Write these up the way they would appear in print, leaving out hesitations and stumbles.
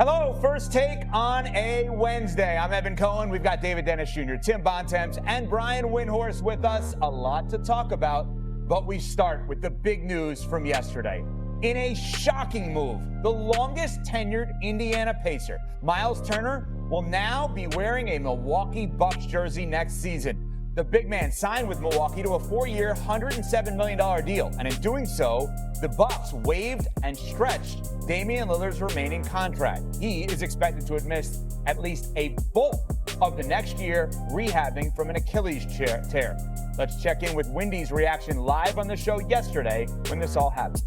Hello, First Take on a Wednesday. I'm Evan Cohen. We've got David Dennis Jr., Tim Bontemps, and Brian Windhorst with us. A lot to talk about, but we start with the big news from yesterday. In a shocking move, the longest tenured Indiana Pacer, Miles Turner, will now be wearing a Milwaukee Bucks jersey next season. The big man signed with Milwaukee to a 4-year, $107 million deal, and in doing so, the Bucks waived and stretched Damian Lillard's remaining contract. He is expected to miss at least a bulk of the next year, rehabbing from an Achilles tear. Let's check in with Windy's reaction live on the show yesterday when this all happened.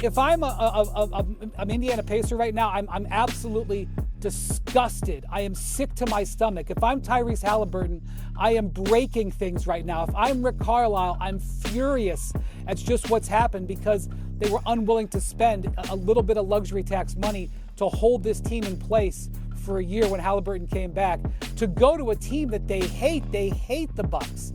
If I'm an Indiana Pacer right now, I'm absolutely disgusted. I am sick to my stomach. If I'm Tyrese Halliburton, I am breaking things right now. If I'm Rick Carlisle, I'm furious at just what's happened because they were unwilling to spend a little bit of luxury tax money to hold this team in place for a year when Halliburton came back, to go to a team that they hate the Bucks.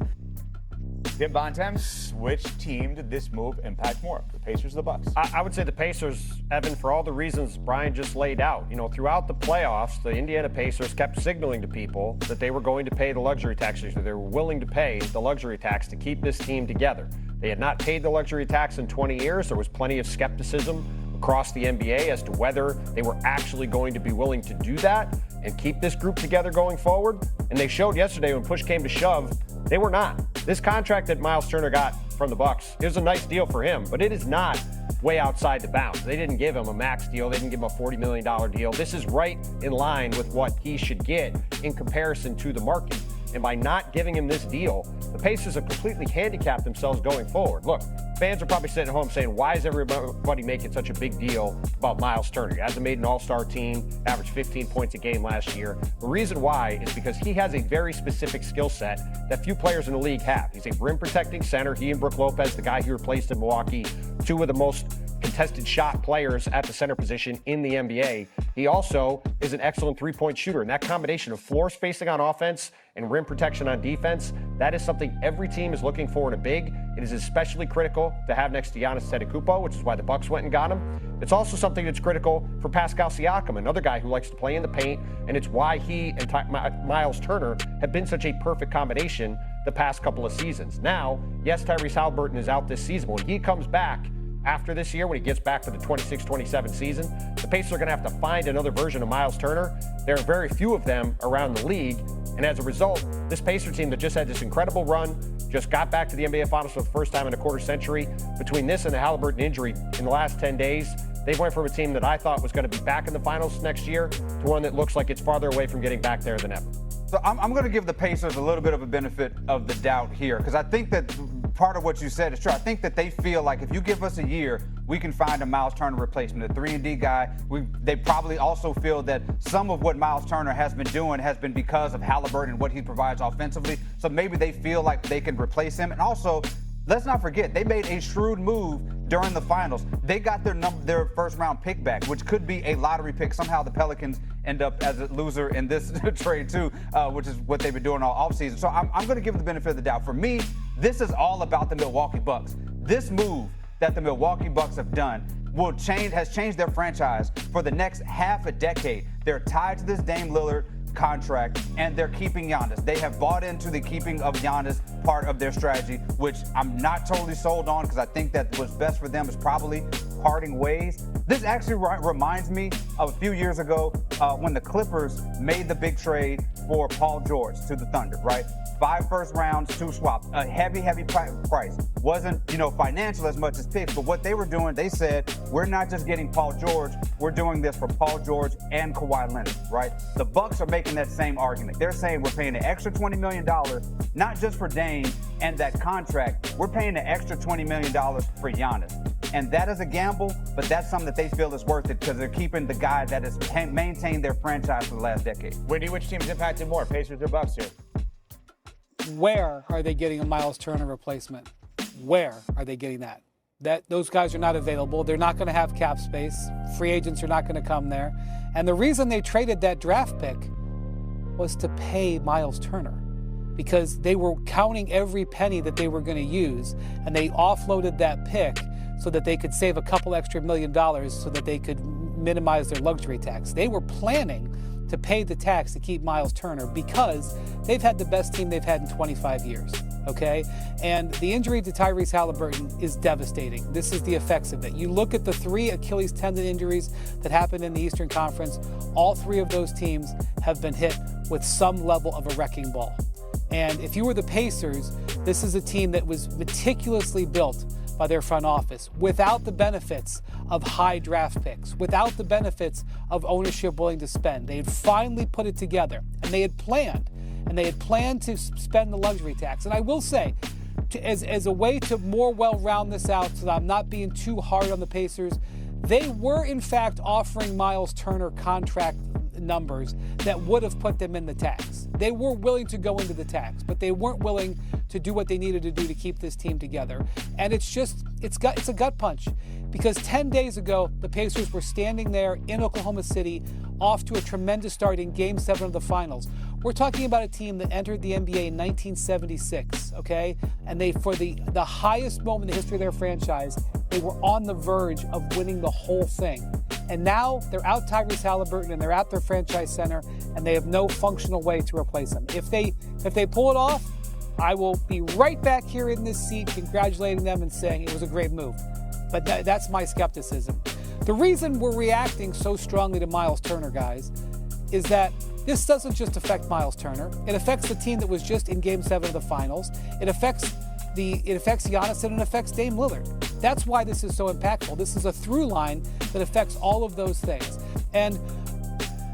Tim Bontemps, which team did this move impact more, the Pacers or the Bucks? I would say the Pacers, Evan, for all the reasons Brian just laid out. You know, throughout the playoffs, the Indiana Pacers kept signaling to people that they were going to pay the luxury tax. They were willing to pay the luxury tax to keep this team together. They had not paid the luxury tax in 20 years. There was plenty of skepticism across the NBA as to whether they were actually going to be willing to do that and keep this group together going forward. And they showed yesterday when push came to shove, they were not. This contract that Miles Turner got from the Bucks, it was a nice deal for him, but it is not way outside the bounds. They didn't give him a max deal. They didn't give him a $40 million deal. This is right in line with what he should get in comparison to the market. And by not giving him this deal, the Pacers have completely handicapped themselves going forward. Look, fans are probably sitting at home saying, why is everybody making such a big deal about Miles Turner? He hasn't made an all-star team, averaged 15 points a game last year. The reason why is because he has a very specific skill set that few players in the league have. He's a rim-protecting center. He and Brook Lopez, the guy he replaced in Milwaukee, two of the most contested shot players at the center position in the NBA. He also is an excellent three-point shooter, and that combination of floor spacing on offense and rim protection on defense, that is something every team is looking for in a big. It is especially critical to have next to Giannis Antetokounmpo, which is why the Bucks went and got him. It's also something that's critical for Pascal Siakam, another guy who likes to play in the paint, and it's why he and Miles Turner have been such a perfect combination the past couple of seasons. Now, yes, Tyrese Halliburton is out this season. When he comes back after this year, when he gets back for the 26-27 season, the Pacers are going to have to find another version of Miles Turner. There are very few of them around the league, and as a result, this Pacer team that just had this incredible run, just got back to the NBA Finals for the first time in a quarter century, between this and the Halliburton injury in the last 10 days, they went from a team that I thought was going to be back in the finals next year to one that looks like it's farther away from getting back there than ever. So I'm going to give the Pacers a little bit of a benefit of the doubt here, because I think that part of what you said is true. I think that they feel like if you give us a year, we can find a Miles Turner replacement, a 3-and-D guy. They probably also feel that some of what Miles Turner has been doing has been because of Halliburton and what he provides offensively. So maybe they feel like they can replace him. And also, let's not forget, they made a shrewd move during the finals. They got their first-round pick back, which could be a lottery pick. Somehow the Pelicans end up as a loser in this trade too, which is what they've been doing all offseason. So I'm going to give the benefit of the doubt. For me, this is all about the Milwaukee Bucks. This move that the Milwaukee Bucks have done has changed their franchise for the next half a decade. They're tied to this Dame Lillard contract, and they're keeping Giannis. They have bought into the keeping of Giannis part of their strategy, which I'm not totally sold on, because I think that what's best for them is probably parting ways. This actually reminds me of a few years ago when the Clippers made the big trade for Paul George to the Thunder, right? 5 first rounds, 2 swaps, a heavy price. Wasn't, financial as much as picks, but what they were doing, they said, we're not just getting Paul George, we're doing this for Paul George and Kawhi Leonard, right? The Bucks are making that same argument. They're saying we're paying an extra $20 million, not just for Dame and that contract, we're paying an extra $20 million for Giannis. And that is a gamble, but that's something that they feel is worth it because they're keeping the guy that has maintained their franchise for the last decade. Windy, which team's impacted more, Pacers or Bucks here? Where are they getting a Miles Turner replacement? Where are they getting that? Those guys are not available. They're not going to have cap space. Free agents are not going to come there. And the reason they traded that draft pick was to pay Miles Turner, because they were counting every penny that they were going to use, and they offloaded that pick so that they could save a couple extra $1 million so that they could minimize their luxury tax. They were planning to pay the tax to keep Miles Turner because they've had the best team they've had in 25 years, okay? And the injury to Tyrese Halliburton is devastating. This is the effects of it. You look at the 3 Achilles tendon injuries that happened in the Eastern Conference, all 3 of those teams have been hit with some level of a wrecking ball. And if you were the Pacers, this is a team that was meticulously built by their front office without the benefits of high draft picks, without the benefits of ownership willing to spend. They had finally put it together, and they had planned to spend the luxury tax. And I will say, as a way to more well round this out so that I'm not being too hard on the Pacers, they were in fact offering Miles Turner contract numbers that would have put them in the tax. They were willing to go into the tax, but they weren't willing to do what they needed to do to keep this team together. And it's a gut punch, because 10 days ago, the Pacers were standing there in Oklahoma City off to a tremendous start in Game 7 of the finals. We're talking about a team that entered the NBA in 1976, okay? And they, for the highest moment in the history of their franchise, they were on the verge of winning the whole thing. And now they're out Tyrese Halliburton and they're at their franchise center, and they have no functional way to replace him. If they pull it off, I will be right back here in this seat congratulating them and saying it was a great move. But that's my skepticism. The reason we're reacting so strongly to Miles Turner, guys, is that this doesn't just affect Miles Turner. It affects the team that was just in Game 7 of the finals. It affects Giannis, and it affects Dame Lillard. That's why this is so impactful. This is a through line that affects all of those things. And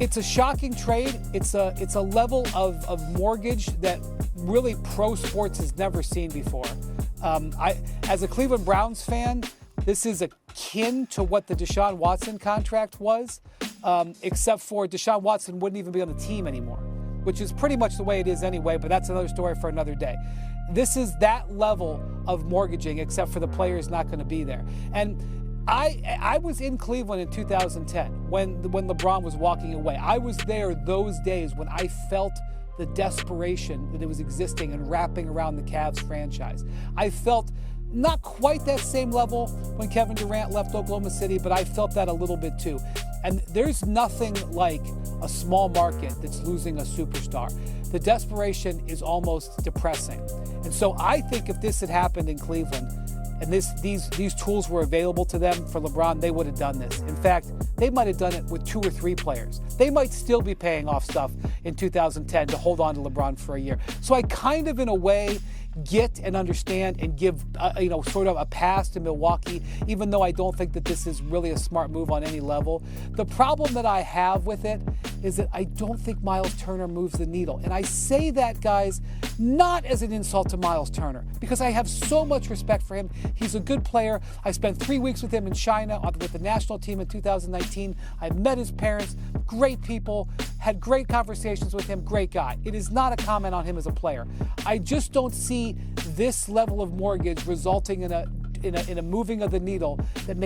it's a shocking trade. It's a level of mortgage that really pro sports has never seen before. As a Cleveland Browns fan, this is akin to what the Deshaun Watson contract was, except for Deshaun Watson wouldn't even be on the team anymore, which is pretty much the way it is anyway, but that's another story for another day. This is that level of mortgaging, except for the player's not going to be there. And I was in Cleveland in 2010 when LeBron was walking away. I was there those days when I felt the desperation that it was existing and wrapping around the Cavs franchise. I felt not quite that same level when Kevin Durant left Oklahoma City, but I felt that a little bit too. And there's nothing like a small market that's losing a superstar. The desperation is almost depressing. And so I think if this had happened in Cleveland and these tools were available to them for LeBron, they would have done this. In fact, they might have done it with 2 or 3 players. They might still be paying off stuff in 2010 to hold on to LeBron for a year. So I kind of, in a way, get and understand and give sort of a pass to Milwaukee, even though I don't think that this is really a smart move on any level. The problem that I have with it is that I don't think Miles Turner moves the needle. And I say that, guys, not as an insult to Miles Turner, because I have so much respect for him. He's a good player. I spent 3 weeks with him in China with the national team in 2019. I met his parents, great people, had great conversations with him, great guy. It is not a comment on him as a player. I just don't see this level of mortgage resulting in a moving of the needle that makes